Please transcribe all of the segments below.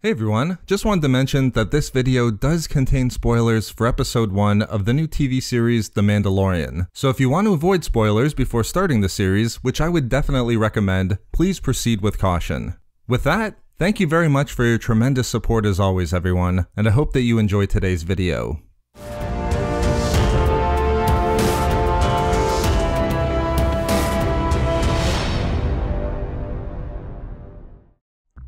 Hey everyone, just wanted to mention that this video does contain spoilers for episode 1 of the new TV series The Mandalorian. So if you want to avoid spoilers before starting the series, which I would definitely recommend, please proceed with caution. With that, thank you very much for your tremendous support as always everyone, and I hope that you enjoyed today's video.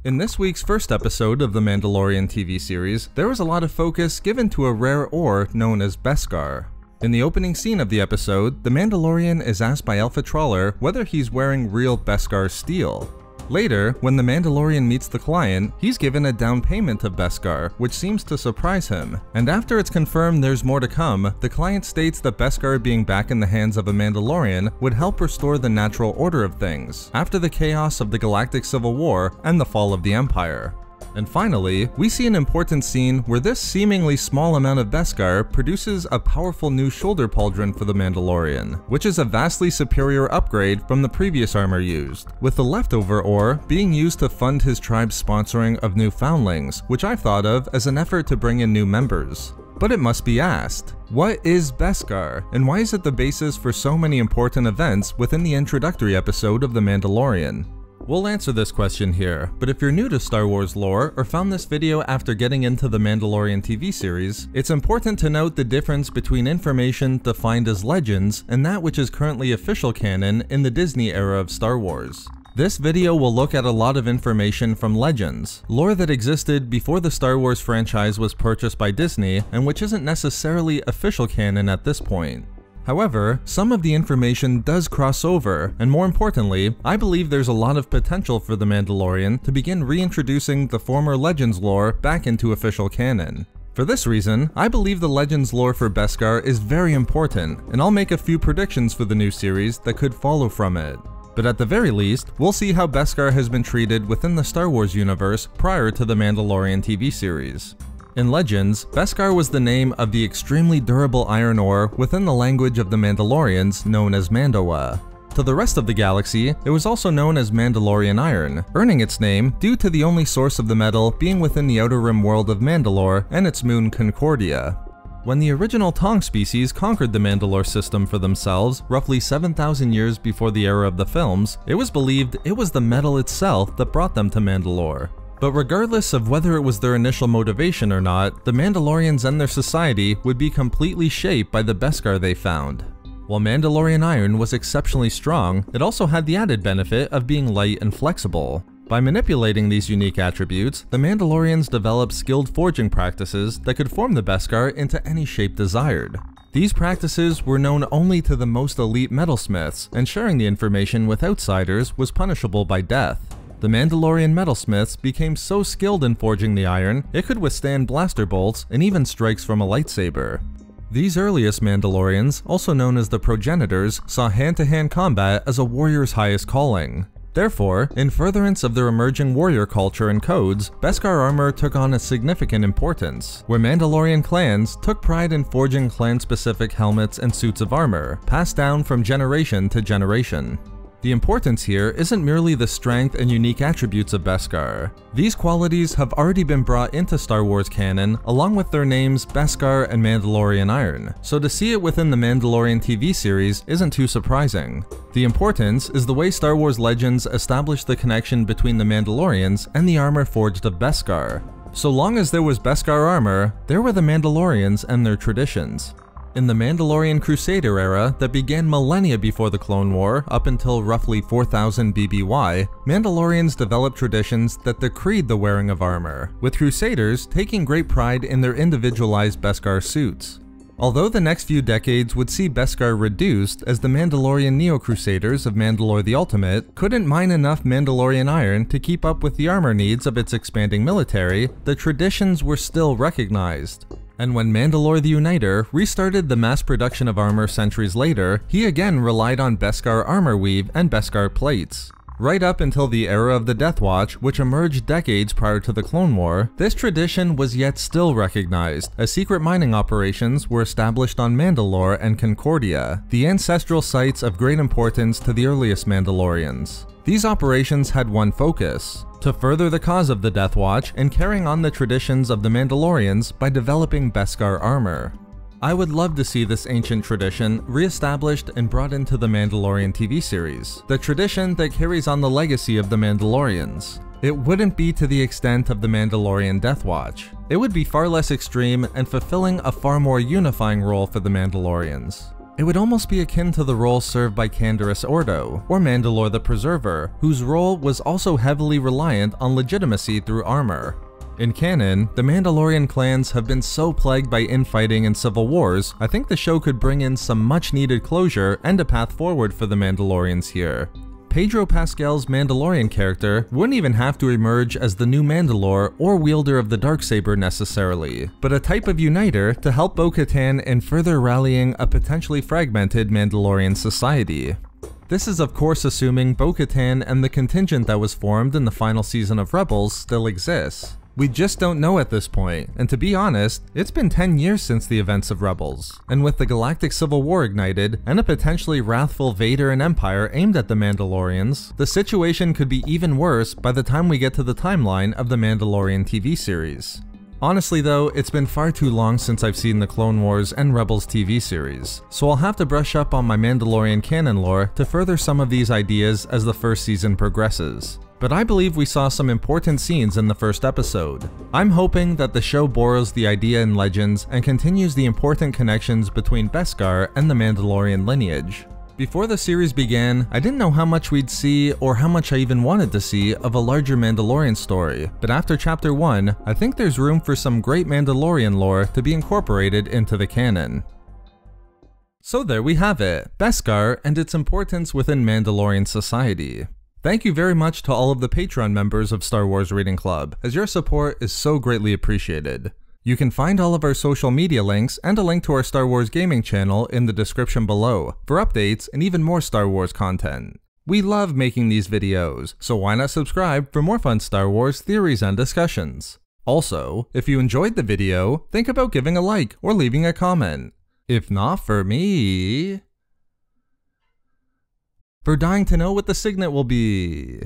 In this week's first episode of the Mandalorian TV series, there was a lot of focus given to a rare ore known as Beskar. In the opening scene of the episode, the Mandalorian is asked by Alpha Trawler whether he's wearing real Beskar steel. Later, when the Mandalorian meets the client, he's given a down payment of Beskar, which seems to surprise him. And after it's confirmed there's more to come, the client states that Beskar being back in the hands of a Mandalorian would help restore the natural order of things, after the chaos of the Galactic Civil War and the fall of the Empire. And finally, we see an important scene where this seemingly small amount of Beskar produces a powerful new shoulder pauldron for the Mandalorian, which is a vastly superior upgrade from the previous armor used, with the leftover ore being used to fund his tribe's sponsoring of new foundlings, which I've thought of as an effort to bring in new members. But it must be asked, what is Beskar, and why is it the basis for so many important events within the introductory episode of The Mandalorian? We'll answer this question here, but if you're new to Star Wars lore or found this video after getting into the Mandalorian TV series, it's important to note the difference between information defined as legends and that which is currently official canon in the Disney era of Star Wars. This video will look at a lot of information from Legends, lore that existed before the Star Wars franchise was purchased by Disney and which isn't necessarily official canon at this point. However, some of the information does cross over, and more importantly, I believe there's a lot of potential for The Mandalorian to begin reintroducing the former Legends lore back into official canon. For this reason, I believe the Legends lore for Beskar is very important, and I'll make a few predictions for the new series that could follow from it. But at the very least, we'll see how Beskar has been treated within the Star Wars universe prior to the Mandalorian TV series. In Legends, Beskar was the name of the extremely durable iron ore within the language of the Mandalorians known as Mandowa. To the rest of the galaxy, it was also known as Mandalorian iron, earning its name due to the only source of the metal being within the outer rim world of Mandalore and its moon Concordia. When the original Tong species conquered the Mandalore system for themselves roughly 7,000 years before the era of the films, it was believed it was the metal itself that brought them to Mandalore. But regardless of whether it was their initial motivation or not, the Mandalorians and their society would be completely shaped by the Beskar they found. While Mandalorian iron was exceptionally strong, it also had the added benefit of being light and flexible. By manipulating these unique attributes, the Mandalorians developed skilled forging practices that could form the Beskar into any shape desired. These practices were known only to the most elite metalsmiths, and sharing the information with outsiders was punishable by death. The Mandalorian metalsmiths became so skilled in forging the iron, it could withstand blaster bolts and even strikes from a lightsaber. These earliest Mandalorians, also known as the progenitors, saw hand-to-hand combat as a warrior's highest calling. Therefore, in furtherance of their emerging warrior culture and codes, Beskar armor took on a significant importance, where Mandalorian clans took pride in forging clan-specific helmets and suits of armor, passed down from generation to generation. The importance here isn't merely the strength and unique attributes of Beskar. These qualities have already been brought into Star Wars canon along with their names Beskar and Mandalorian Iron, so to see it within the Mandalorian TV series isn't too surprising. The importance is the way Star Wars Legends established the connection between the Mandalorians and the armor forged of Beskar. So long as there was Beskar armor, there were the Mandalorians and their traditions. In the Mandalorian Crusader era that began millennia before the Clone War up until roughly 4000 BBY, Mandalorians developed traditions that decreed the wearing of armor, with Crusaders taking great pride in their individualized Beskar suits. Although the next few decades would see Beskar reduced as the Mandalorian Neo-Crusaders of Mandalore the Ultimate couldn't mine enough Mandalorian iron to keep up with the armor needs of its expanding military, the traditions were still recognized. And when Mandalore the Uniter restarted the mass production of armor centuries later, he again relied on Beskar armor weave and Beskar plates. Right up until the era of the Death Watch, which emerged decades prior to the Clone War, this tradition was yet still recognized, as secret mining operations were established on Mandalore and Concordia, the ancestral sites of great importance to the earliest Mandalorians. These operations had one focus: to further the cause of the Death Watch and carrying on the traditions of the Mandalorians by developing Beskar armor. I would love to see this ancient tradition re-established and brought into the Mandalorian TV series, the tradition that carries on the legacy of the Mandalorians. It wouldn't be to the extent of the Mandalorian Death Watch. It would be far less extreme and fulfilling a far more unifying role for the Mandalorians. It would almost be akin to the role served by Canderous Ordo, or Mandalore the Preserver, whose role was also heavily reliant on legitimacy through armor. In canon, the Mandalorian clans have been so plagued by infighting and civil wars, I think the show could bring in some much needed closure and a path forward for the Mandalorians here. Pedro Pascal's Mandalorian character wouldn't even have to emerge as the new Mandalore or wielder of the Darksaber necessarily, but a type of uniter to help Bo-Katan in further rallying a potentially fragmented Mandalorian society. This is of course assuming Bo-Katan and the contingent that was formed in the final season of Rebels still exists. We just don't know at this point, and to be honest, it's been 10 years since the events of Rebels, and with the Galactic Civil War ignited, and a potentially wrathful Vader and Empire aimed at the Mandalorians, the situation could be even worse by the time we get to the timeline of the Mandalorian TV series. Honestly though, it's been far too long since I've seen the Clone Wars and Rebels TV series, so I'll have to brush up on my Mandalorian canon lore to further some of these ideas as the first season progresses. But I believe we saw some important scenes in the first episode. I'm hoping that the show borrows the idea in Legends and continues the important connections between Beskar and the Mandalorian lineage. Before the series began, I didn't know how much we'd see or how much I even wanted to see of a larger Mandalorian story, but after Chapter 1, I think there's room for some great Mandalorian lore to be incorporated into the canon. So there we have it, Beskar and its importance within Mandalorian society. Thank you very much to all of the Patreon members of Star Wars Reading Club, as your support is so greatly appreciated. You can find all of our social media links and a link to our Star Wars gaming channel in the description below for updates and even more Star Wars content. We love making these videos, so why not subscribe for more fun Star Wars theories and discussions. Also, if you enjoyed the video, think about giving a like or leaving a comment. If not for me, for dying to know what the signet will be.